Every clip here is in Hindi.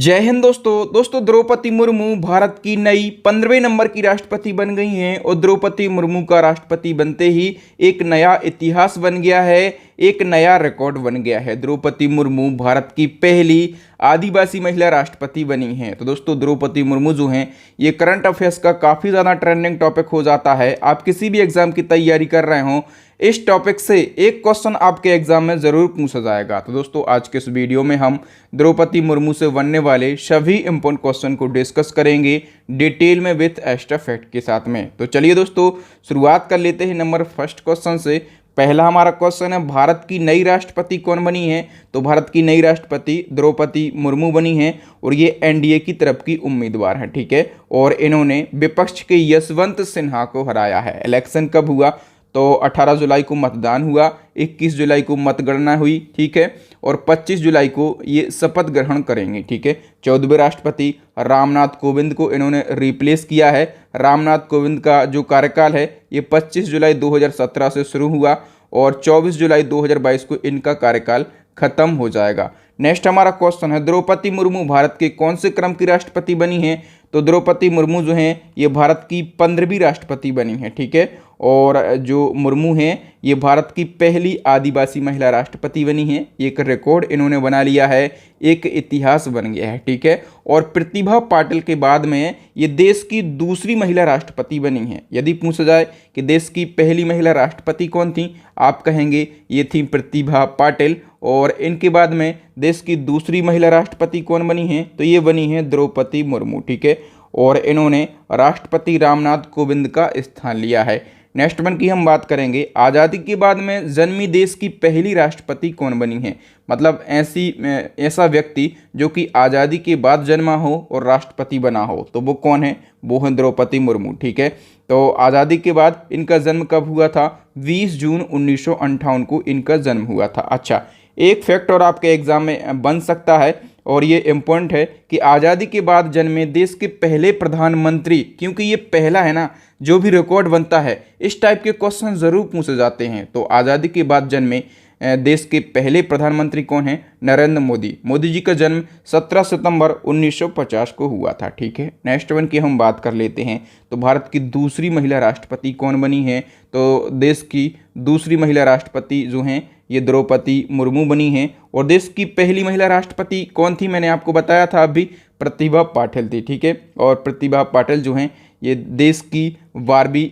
जय हिंद दोस्तों द्रौपदी मुर्मू भारत की नई 15वें नंबर की राष्ट्रपति बन गई हैं और द्रौपदी मुर्मू का राष्ट्रपति बनते ही एक नया इतिहास बन गया है, एक नया रिकॉर्ड बन गया है। द्रौपदी मुर्मू भारत की पहली आदिवासी महिला राष्ट्रपति बनी हैं। तो दोस्तों द्रौपदी मुर्मू जो हैं ये करंट अफेयर्स का काफ़ी ज़्यादा ट्रेंडिंग टॉपिक हो जाता है। आप किसी भी एग्जाम की तैयारी कर रहे हो, इस टॉपिक से एक क्वेश्चन आपके एग्जाम में ज़रूर पूछा जाएगा। तो दोस्तों आज के इस वीडियो में हम द्रौपदी मुर्मू से बनने वाले सभी इंपॉर्टेंट क्वेश्चन को डिस्कस करेंगे डिटेल में विथ एक्स्ट्रा फैक्ट के साथ में। तो चलिए दोस्तों शुरुआत कर लेते हैं नंबर फर्स्ट क्वेश्चन से। पहला हमारा क्वेश्चन है, भारत की नई राष्ट्रपति कौन बनी है? तो भारत की नई राष्ट्रपति द्रौपदी मुर्मू बनी है और ये एनडीए की तरफ की उम्मीदवार है, ठीक है। और इन्होंने विपक्ष के यशवंत सिन्हा को हराया है। इलेक्शन कब हुआ? तो 18 जुलाई को मतदान हुआ, 21 जुलाई को मतगणना हुई, ठीक है, और 25 जुलाई को ये शपथ ग्रहण करेंगे, ठीक है। 14वें राष्ट्रपति रामनाथ कोविंद को इन्होंने रिप्लेस किया है। रामनाथ कोविंद का जो कार्यकाल है ये 25 जुलाई 2017 से शुरू हुआ और 24 जुलाई 2022 को इनका कार्यकाल खत्म हो जाएगा। नेक्स्ट हमारा क्वेश्चन है, द्रौपदी मुर्मू भारत के कौन से क्रम की राष्ट्रपति बनी है? तो द्रौपदी मुर्मू जो हैं ये भारत की 15वीं राष्ट्रपति बनी है, ठीक है। और जो मुर्मू हैं ये भारत की पहली आदिवासी महिला राष्ट्रपति बनी है। एक रिकॉर्ड इन्होंने बना लिया है, एक इतिहास बन गया है, ठीक है। और प्रतिभा पाटिल के बाद में ये देश की दूसरी महिला राष्ट्रपति बनी है। यदि पूछा जाए कि देश की पहली महिला राष्ट्रपति कौन थी, आप कहेंगे ये थी प्रतिभा पाटिल। और इनके बाद में देश की दूसरी महिला राष्ट्रपति कौन बनी है? तो ये बनी है द्रौपदी मुर्मू, ठीक है। और इन्होंने राष्ट्रपति रामनाथ कोविंद का स्थान लिया है। नेक्स्ट वन की हम बात करेंगे, आज़ादी के बाद में जन्मी देश की पहली राष्ट्रपति कौन बनी है? मतलब ऐसा व्यक्ति जो कि आज़ादी के बाद जन्मा हो और राष्ट्रपति बना हो, तो वो कौन है? वो है द्रौपदी मुर्मू, ठीक है। तो आज़ादी के बाद इनका जन्म कब हुआ था? 20 जून 1958 को इनका जन्म हुआ था। अच्छा, एक फैक्ट और आपके एग्जाम में बन सकता है और ये इम्पोर्टेंट है कि आज़ादी के बाद जन्मे देश के पहले प्रधानमंत्री, क्योंकि ये पहला है ना, जो भी रिकॉर्ड बनता है इस टाइप के क्वेश्चन ज़रूर पूछे जाते हैं। तो आज़ादी के बाद जन्मे देश के पहले प्रधानमंत्री कौन है? नरेंद्र मोदी। मोदी जी का जन्म 17 सितंबर 1950 को हुआ था, ठीक है। नेक्स्ट वन की हम बात कर लेते हैं, तो भारत की दूसरी महिला राष्ट्रपति कौन बनी है? तो देश की दूसरी महिला राष्ट्रपति जो हैं ये द्रौपदी मुर्मू बनी हैं। और देश की पहली महिला राष्ट्रपति कौन थी? मैंने आपको बताया था अभी, प्रतिभा पाटिल थी, ठीक है। और प्रतिभा पाटिल जो हैं ये देश की 12वीं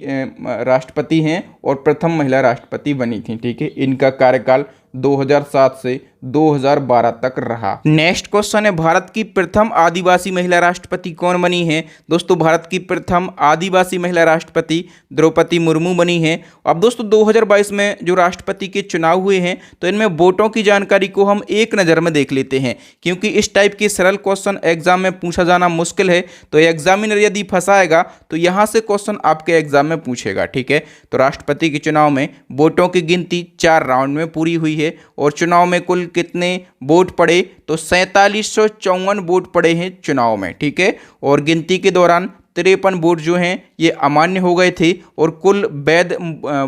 राष्ट्रपति हैं और प्रथम महिला राष्ट्रपति बनी थी, ठीक है। इनका कार्यकाल 2007 से 2012 तक रहा। नेक्स्ट क्वेश्चन है, भारत की प्रथम आदिवासी महिला राष्ट्रपति कौन बनी है? दोस्तों भारत की प्रथम आदिवासी महिला राष्ट्रपति द्रौपदी मुर्मू बनी है। अब दोस्तों 2022 में जो राष्ट्रपति के चुनाव हुए हैं तो इनमें वोटों की जानकारी को हम एक नज़र में देख लेते हैं, क्योंकि इस टाइप के सरल क्वेश्चन एग्जाम में पूछा जाना मुश्किल है। तो एग्जामिनर यदि फंसाएगा तो यहाँ से क्वेश्चन आपके एग्जाम में पूछेगा, ठीक है। तो राष्ट्रपति के चुनाव में वोटों की गिनती 4 राउंड में पूरी हुई है और चुनाव में कुल कितने वोट पड़े? तो 4754 वोट पड़े हैं चुनाव में, ठीक है। और गिनती के दौरान 53 वोट जो हैं ये अमान्य हो गए थे और कुल वैध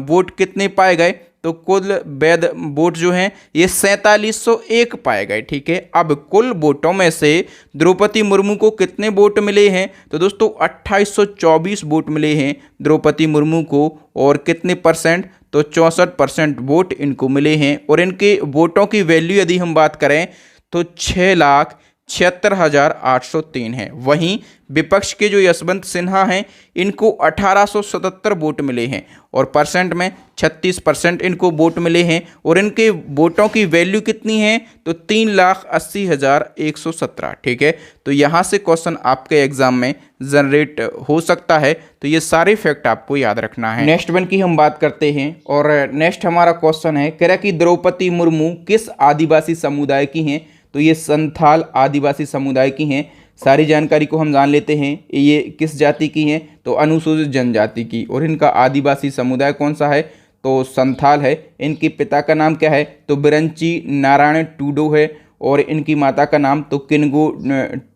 वोट कितने पाए गए? तो कुल वैध वोट जो हैं ये 4701 पाए गए, ठीक है। अब कुल वोटों में से द्रौपदी मुर्मू को कितने वोट मिले हैं? तो दोस्तों 2824 वोट मिले हैं द्रौपदी मुर्मू को। और कितने परसेंट? तो 64% वोट इनको मिले हैं। और इनके वोटों की वैल्यू यदि हम बात करें तो 6,76,803 है। वहीं विपक्ष के जो यशवंत सिन्हा हैं इनको 1877 वोट मिले हैं और परसेंट में 36% इनको वोट मिले हैं। और इनके वोटों की वैल्यू कितनी है? तो 3,80,117, ठीक है। तो यहाँ से क्वेश्चन आपके एग्जाम में जनरेट हो सकता है, तो ये सारे फैक्ट आपको याद रखना है। नेक्स्ट वन की हम बात करते हैं और नेक्स्ट हमारा क्वेश्चन है, कह रहा कि द्रौपदी मुर्मू किस आदिवासी समुदाय की हैं? तो ये संथाल आदिवासी समुदाय की हैं। सारी जानकारी को हम जान लेते हैं, ये किस जाति की हैं? तो अनुसूचित जनजाति की। और इनका आदिवासी समुदाय कौन सा है? तो संथाल है। इनके पिता का नाम क्या है? तो बिरंची नारायण टूडू है। और इनकी माता का नाम तो किनगो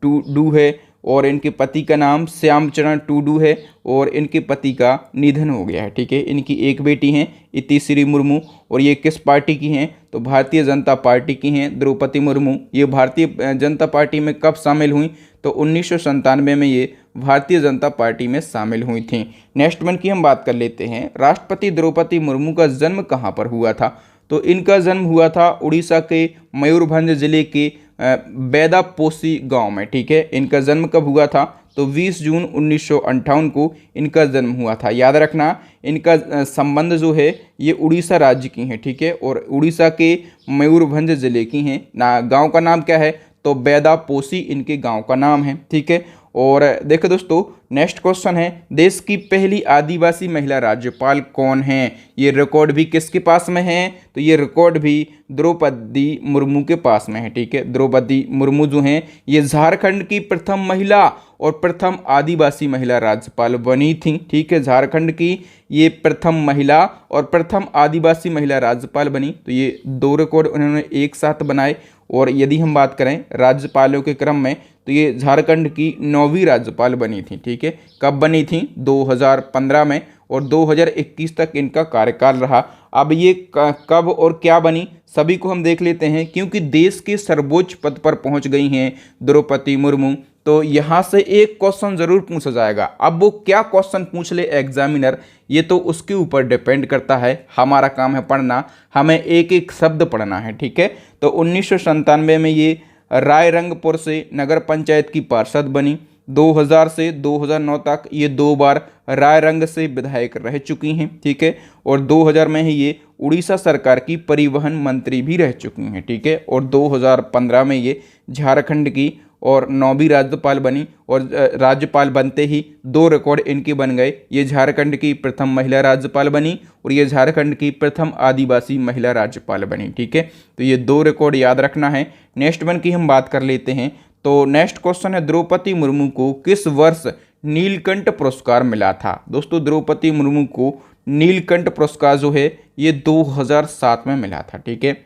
टूडू है। और इनके पति का नाम श्यामचरण टूडू है और इनके पति का निधन हो गया है। ठीक है, इनकी एक बेटी हैं इतिश्री मुर्मू और ये किस पार्टी की हैं, तो भारतीय जनता पार्टी की हैं द्रौपदी मुर्मू। ये भारतीय जनता पार्टी में कब शामिल हुई, तो 1997 में ये भारतीय जनता पार्टी में शामिल हुई थी। नेक्स्ट वन की हम बात कर लेते हैं, राष्ट्रपति द्रौपदी मुर्मू का जन्म कहाँ पर हुआ था, तो इनका जन्म हुआ था उड़ीसा के मयूरभंज जिले के बेदापोसी गांव में। ठीक है, इनका जन्म कब हुआ था, तो 20 जून 1958 को इनका जन्म हुआ था। याद रखना इनका संबंध जो है ये उड़ीसा राज्य की हैं। ठीक है, और उड़ीसा के मयूरभंज जिले की हैं ना। गांव का नाम क्या है, तो बेदापोसी इनके गांव का नाम है। ठीक है, और देखो दोस्तों नेक्स्ट क्वेश्चन है, देश की पहली आदिवासी महिला राज्यपाल कौन है। ये रिकॉर्ड भी किसके पास में है, तो ये रिकॉर्ड भी द्रौपदी मुर्मू के पास में है। ठीक है, द्रौपदी मुर्मू जो हैं ये झारखंड की प्रथम महिला और प्रथम आदिवासी महिला राज्यपाल बनी थी। ठीक है, झारखंड की ये प्रथम महिला और प्रथम आदिवासी महिला राज्यपाल बनी। तो ये दो रिकॉर्ड उन्होंने एक साथ बनाए। और यदि हम बात करें राज्यपालों के क्रम में, तो ये झारखंड की 9वीं राज्यपाल बनी थी। ठीक है, कब बनी थी, 2015 में, और 2021 तक इनका कार्यकाल रहा। अब ये कब और क्या बनी सभी को हम देख लेते हैं, क्योंकि देश के सर्वोच्च पद पर पहुंच गई हैं द्रौपदी मुर्मू, तो यहाँ से एक क्वेश्चन जरूर पूछा जाएगा। अब वो क्या क्वेश्चन पूछ ले एग्जामिनर, ये तो उसके ऊपर डिपेंड करता है। हमारा काम है पढ़ना, हमें एक एक शब्द पढ़ना है। ठीक है, तो 1997 में ये रायरंगपुर से नगर पंचायत की पार्षद बनी। 2000 से 2009 तक ये 2 बार रायरंग से विधायक रह चुकी हैं। ठीक है, और 2000 में ही ये उड़ीसा सरकार की परिवहन मंत्री भी रह चुकी हैं। ठीक है, और 2015 में ये झारखंड की और 9वीं राज्यपाल बनी। और राज्यपाल बनते ही 2 रिकॉर्ड इनके बन गए, ये झारखंड की प्रथम महिला राज्यपाल बनी और ये झारखंड की प्रथम आदिवासी महिला राज्यपाल बनी। ठीक है, तो ये 2 रिकॉर्ड याद रखना है। नेक्स्ट वन की हम बात कर लेते हैं, तो नेक्स्ट क्वेश्चन है, द्रौपदी मुर्मू को किस वर्ष नीलकंठ पुरस्कार मिला था। दोस्तों द्रौपदी मुर्मू को नीलकंठ पुरस्कार जो है ये 2007 में मिला था। ठीक है,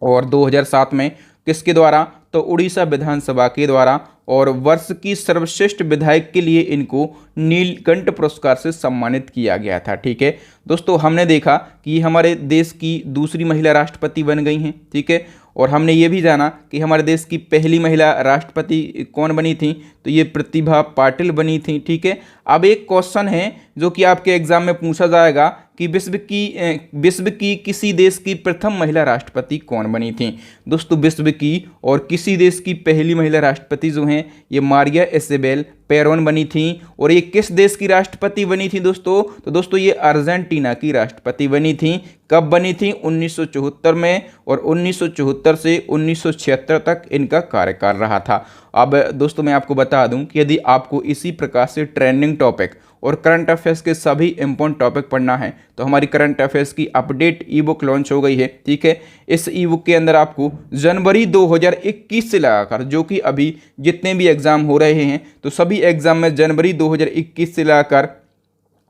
और 2007 में किसके द्वारा, तो उड़ीसा विधानसभा के द्वारा, और वर्ष की सर्वश्रेष्ठ विधायक के लिए इनको नीलकंठ पुरस्कार से सम्मानित किया गया था। ठीक है दोस्तों, हमने देखा कि हमारे देश की दूसरी महिला राष्ट्रपति बन गई हैं। ठीक है, और हमने ये भी जाना कि हमारे देश की पहली महिला राष्ट्रपति कौन बनी थी, तो ये प्रतिभा पाटिल बनी थी। ठीक है, अब एक क्वेश्चन है जो कि आपके एग्जाम में पूछा जाएगा कि विश्व की किसी देश की प्रथम महिला राष्ट्रपति कौन बनी थी। दोस्तों विश्व की और किसी देश की पहली महिला राष्ट्रपति जो हैं ये मारिया इसाबेल पेरोन बनी थी। और ये किस देश की राष्ट्रपति बनी थी दोस्तों, तो दोस्तों ये अर्जेंटीना की राष्ट्रपति बनी थी। कब बनी थी, 1974 में, और 1974 से 1976 तक इनका कार्यकाल रहा था। अब दोस्तों मैं आपको बता दूं कि यदि आपको इसी प्रकार से ट्रेंडिंग टॉपिक और करंट अफेयर्स के सभी इंपॉर्टेंट टॉपिक पढ़ना है तो हमारी करंट अफेयर्स की अपडेट ई बुक लॉन्च हो गई है। ठीक है, इस ई बुक के अंदर आपको जनवरी 2021 से लगाकर जो कि अभी जितने भी एग्जाम हो रहे हैं तो सभी एग्जाम में जनवरी 2021 से लगाकर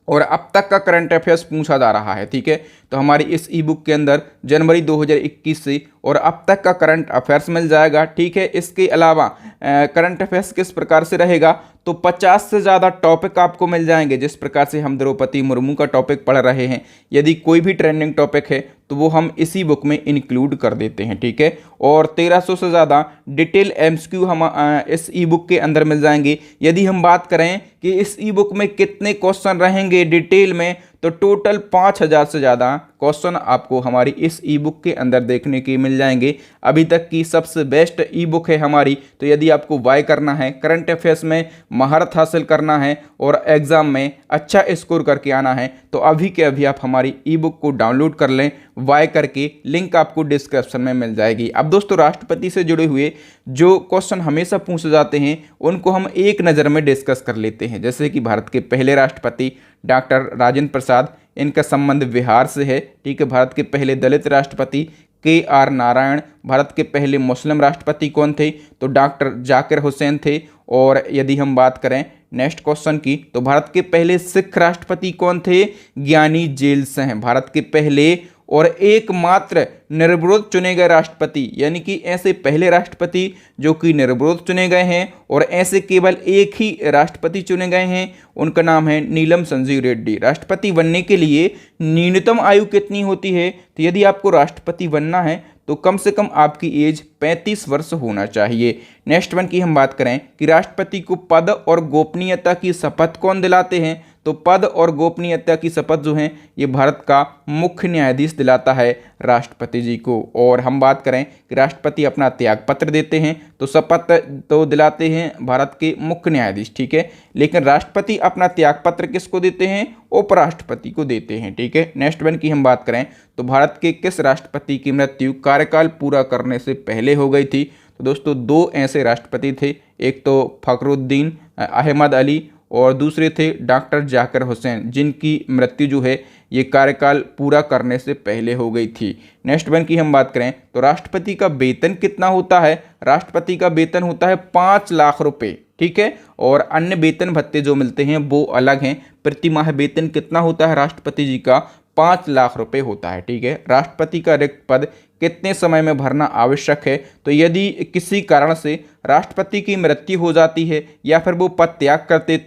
और अब तक का करंट अफेयर्स पूछा जा रहा है। ठीक है, तो हमारी इस ई बुक के अंदर जनवरी 2021 से और अब तक का करंट अफेयर्स मिल जाएगा। ठीक है, इसके अलावा करंट अफेयर्स किस प्रकार से रहेगा, तो 50 से ज़्यादा टॉपिक आपको मिल जाएंगे। जिस प्रकार से हम द्रौपदी मुर्मू का टॉपिक पढ़ रहे हैं, यदि कोई भी ट्रेंडिंग टॉपिक है तो वो हम इसी बुक में इंक्लूड कर देते हैं। ठीक है, और 1300 से ज़्यादा डिटेल एमसीक्यू हम इस ई बुक के अंदर मिल जाएंगे। यदि हम बात करें कि इस ई बुक में कितने क्वेश्चन रहेंगे डिटेल में, तो टोटल 5000 से ज़्यादा क्वेश्चन आपको हमारी इस ई बुक के अंदर देखने के मिल जाएंगे। अभी तक की सबसे बेस्ट ई बुक है हमारी। तो यदि आपको वाई करना है, करंट अफेयर्स में महारत हासिल करना है और एग्जाम में अच्छा स्कोर करके आना है, तो अभी के अभी आप हमारी ई बुक को डाउनलोड कर लें वाई करके। लिंक आपको डिस्क्रिप्शन में मिल जाएगी। अब दोस्तों राष्ट्रपति से जुड़े हुए जो क्वेश्चन हमेशा पूछे जाते हैं उनको हम एक नज़र में डिस्कस कर लेते हैं। जैसे कि भारत के पहले राष्ट्रपति डॉक्टर राजेंद्र प्रसाद, इनका संबंध बिहार से है। ठीक है, भारत के पहले दलित राष्ट्रपति KR नारायण। भारत के पहले मुस्लिम राष्ट्रपति कौन थे, तो डॉक्टर जाकिर हुसैन थे। और यदि हम बात करें नेक्स्ट क्वेश्चन की, तो भारत के पहले सिख राष्ट्रपति कौन थे, ज्ञानी जेल सिंह भारत के पहले और एकमात्र निर्विरोध चुने गए राष्ट्रपति, यानी कि ऐसे पहले राष्ट्रपति जो कि निर्विरोध चुने गए हैं और ऐसे केवल एक ही राष्ट्रपति चुने गए हैं, उनका नाम है नीलम संजीव रेड्डी। राष्ट्रपति बनने के लिए न्यूनतम आयु कितनी होती है? तो यदि आपको राष्ट्रपति बनना है तो कम से कम आपकी एज 35 वर्ष होना चाहिए। नेक्स्ट वन की हम बात करें कि राष्ट्रपति को पद और गोपनीयता की शपथ कौन दिलाते हैं? तो पद और गोपनीयता की शपथ जो है ये भारत का मुख्य न्यायाधीश दिलाता है राष्ट्रपति जी को। और हम बात करें कि राष्ट्रपति अपना त्याग पत्र देते हैं तो शपथ तो दिलाते हैं भारत के मुख्य न्यायाधीश, ठीक है, लेकिन राष्ट्रपति अपना त्याग पत्र किसको देते हैं? उपराष्ट्रपति को देते हैं, ठीक है। नेक्स्ट वन की हम बात करें तो भारत के किस राष्ट्रपति की मृत्यु कार्यकाल पूरा करने से पहले हो गई थी? तो दोस्तों दो ऐसे राष्ट्रपति थे, एक तो फखरुद्दीन अहमद अली और दूसरे थे डॉक्टर जाकिर हुसैन, जिनकी मृत्यु जो है ये कार्यकाल पूरा करने से पहले हो गई थी। नेक्स्ट वन की हम बात करें तो राष्ट्रपति का वेतन कितना होता है? राष्ट्रपति का वेतन होता है 5 लाख रुपए, ठीक है, और अन्य वेतन भत्ते जो मिलते हैं वो अलग हैं। प्रति माह वेतन कितना होता है राष्ट्रपति जी का? 5 लाख रुपए होता है, ठीक है। राष्ट्रपति का रिक्त पद कितने समय में भरना आवश्यक है? तो यदि किसी कारण से राष्ट्रपति की मृत्यु हो जाती है या फिर वो पद त्याग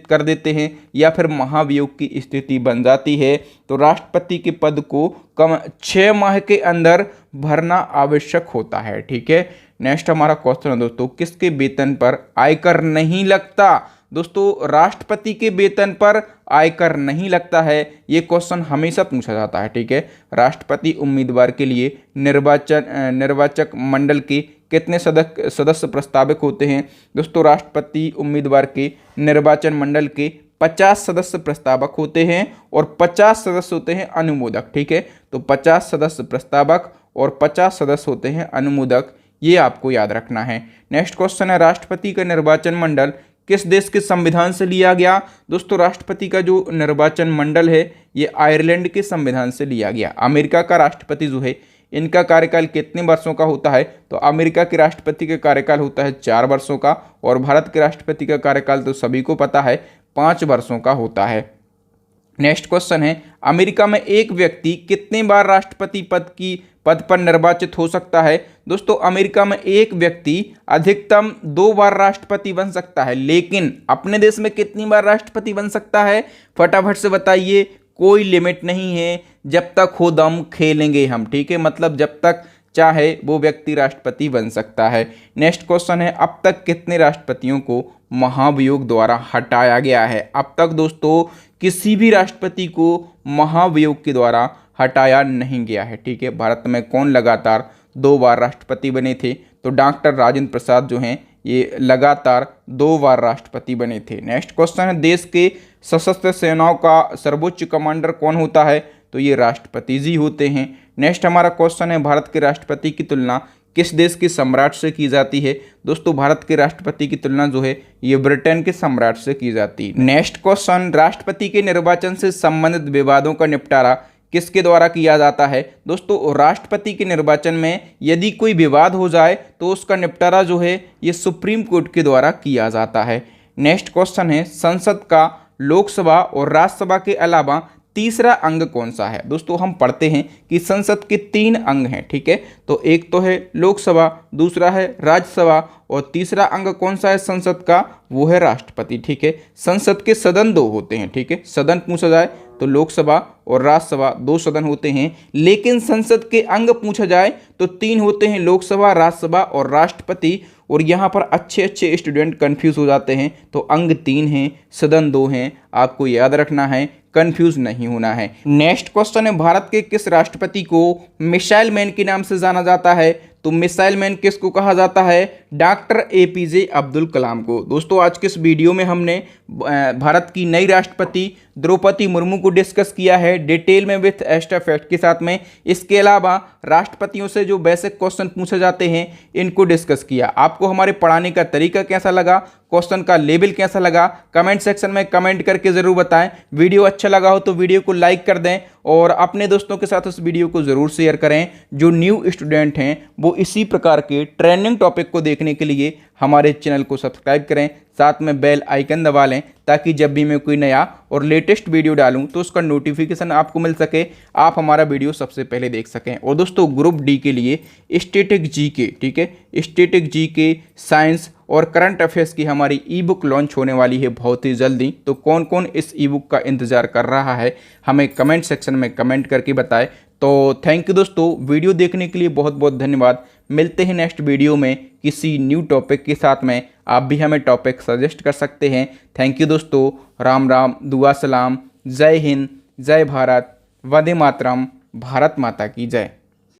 कर देते हैं या फिर महाभियोग की स्थिति बन जाती है तो राष्ट्रपति के पद को कम 6 माह के अंदर भरना आवश्यक होता है, ठीक है। नेक्स्ट हमारा क्वेश्चन है दोस्तों, किसके वेतन पर आयकर नहीं लगता? दोस्तों राष्ट्रपति के वेतन पर आयकर नहीं लगता है, ये क्वेश्चन हमेशा पूछा जाता है, ठीक है। राष्ट्रपति उम्मीदवार के लिए निर्वाचक मंडल के कितने सदस्य प्रस्तावित होते हैं? दोस्तों राष्ट्रपति उम्मीदवार के निर्वाचन मंडल के 50 सदस्य प्रस्तावक होते हैं और 50 सदस्य होते हैं अनुमोदक, ठीक है। तो 50 सदस्य प्रस्तावक और 50 सदस्य होते हैं अनुमोदक, ये आपको याद रखना है। नेक्स्ट क्वेश्चन है, राष्ट्रपति का निर्वाचन मंडल किस देश के संविधान से लिया गया? दोस्तों राष्ट्रपति का जो निर्वाचन मंडल है ये आयरलैंड के संविधान से लिया गया। अमेरिका का राष्ट्रपति जो है इनका कार्यकाल कितने वर्षों का होता है? तो अमेरिका के राष्ट्रपति का कार्यकाल होता है 4 वर्षों का और भारत के राष्ट्रपति का कार्यकाल तो सभी को पता है 5 वर्षों का होता है। नेक्स्ट क्वेश्चन है, अमेरिका में एक व्यक्ति कितने बार राष्ट्रपति पद पर निर्वाचित हो सकता है? दोस्तों अमेरिका में एक व्यक्ति अधिकतम 2 बार राष्ट्रपति बन सकता है, लेकिन अपने देश में कितनी बार राष्ट्रपति बन सकता है? फटाफट से बताइए। कोई लिमिट नहीं है, जब तक हो दम खेलेंगे हम, ठीक है, मतलब जब तक चाहे वो व्यक्ति राष्ट्रपति बन सकता है। नेक्स्ट क्वेश्चन है, अब तक कितने राष्ट्रपतियों को महाभियोग द्वारा हटाया गया है? अब तक दोस्तों किसी भी राष्ट्रपति को महाभियोग के द्वारा हटाया नहीं गया है, ठीक है। भारत में कौन लगातार 2 बार राष्ट्रपति बने थे? तो डॉक्टर राजेंद्र प्रसाद जो हैं ये लगातार 2 बार राष्ट्रपति बने थे। नेक्स्ट क्वेश्चन है, देश के सशस्त्र सेनाओं का सर्वोच्च कमांडर कौन होता है? तो ये राष्ट्रपति जी होते हैं। नेक्स्ट हमारा क्वेश्चन है, भारत के राष्ट्रपति की तुलना किस देश के सम्राट से की जाती है? दोस्तों भारत के राष्ट्रपति की तुलना जो है ये ब्रिटेन के सम्राट से की जाती है। नेक्स्ट क्वेश्चन, राष्ट्रपति के निर्वाचन से संबंधित विवादों का निपटारा किसके द्वारा किया जाता है? दोस्तों राष्ट्रपति के निर्वाचन में यदि कोई विवाद हो जाए तो उसका निपटारा जो है ये सुप्रीम कोर्ट के द्वारा किया जाता है। नेक्स्ट क्वेश्चन है, संसद का लोकसभा और राज्यसभा के अलावा तीसरा अंग कौन सा है? दोस्तों हम पढ़ते हैं कि संसद के 3 अंग हैं, ठीक है, तो एक तो है लोकसभा, दूसरा है राज्यसभा और तीसरा अंग कौन सा है संसद का? वो है राष्ट्रपति, ठीक है। संसद के सदन 2 होते हैं, ठीक है, सदन पूछा जाए तो लोकसभा और राज्यसभा 2 सदन होते हैं, लेकिन संसद के अंग पूछा जाए तो 3 होते हैं, लोकसभा, राज्यसभा और राष्ट्रपति। और यहाँ पर अच्छे स्टूडेंट कंफ्यूज हो जाते हैं, तो अंग 3 हैं, सदन 2 हैं, आपको याद रखना है, कंफ्यूज नहीं होना है। नेक्स्ट क्वेश्चन है, भारत के किस राष्ट्रपति को मिसाइल मैन के नाम से जाना जाता है? तो मिसाइल मैन किसको कहा जाता है? डॉक्टर APJ अब्दुल कलाम को। दोस्तों आज के इस वीडियो में हमने भारत की नई राष्ट्रपति द्रौपदी मुर्मू को डिस्कस किया है डिटेल में विथ एक्स्ट्रा फैक्ट के साथ में। इसके अलावा राष्ट्रपतियों से जो बेसिक क्वेश्चन पूछे जाते हैं इनको डिस्कस किया। आपको हमारे पढ़ाने का तरीका कैसा लगा, क्वेश्चन का लेवल कैसा लगा, कमेंट सेक्शन में कमेंट करके ज़रूर बताएं। वीडियो अच्छा लगा हो तो वीडियो को लाइक कर दें और अपने दोस्तों के साथ उस वीडियो को ज़रूर शेयर करें। जो न्यू स्टूडेंट हैं वो इसी प्रकार के ट्रेंडिंग टॉपिक को देखने के लिए हमारे चैनल को सब्सक्राइब करें, साथ में बेल आइकन दबा लें ताकि जब भी मैं कोई नया और लेटेस्ट वीडियो डालूं तो उसका नोटिफिकेशन आपको मिल सके, आप हमारा वीडियो सबसे पहले देख सकें। और दोस्तों ग्रुप डी के लिए स्टैटिक जीके, ठीक है, स्टैटिक जीके, साइंस और करंट अफेयर्स की हमारी ई बुक लॉन्च होने वाली है बहुत ही जल्दी। तो कौन कौन इस ई बुक का इंतज़ार कर रहा है हमें कमेंट सेक्शन में कमेंट करके बताएं। तो थैंक यू दोस्तों, वीडियो देखने के लिए बहुत बहुत धन्यवाद। मिलते हैं नेक्स्ट वीडियो में किसी न्यू टॉपिक के साथ में। आप भी हमें टॉपिक सजेस्ट कर सकते हैं। थैंक यू दोस्तों, राम राम, दुआ सलाम, जय हिंद, जय भारत, वंदे मातरम, भारत माता की जय।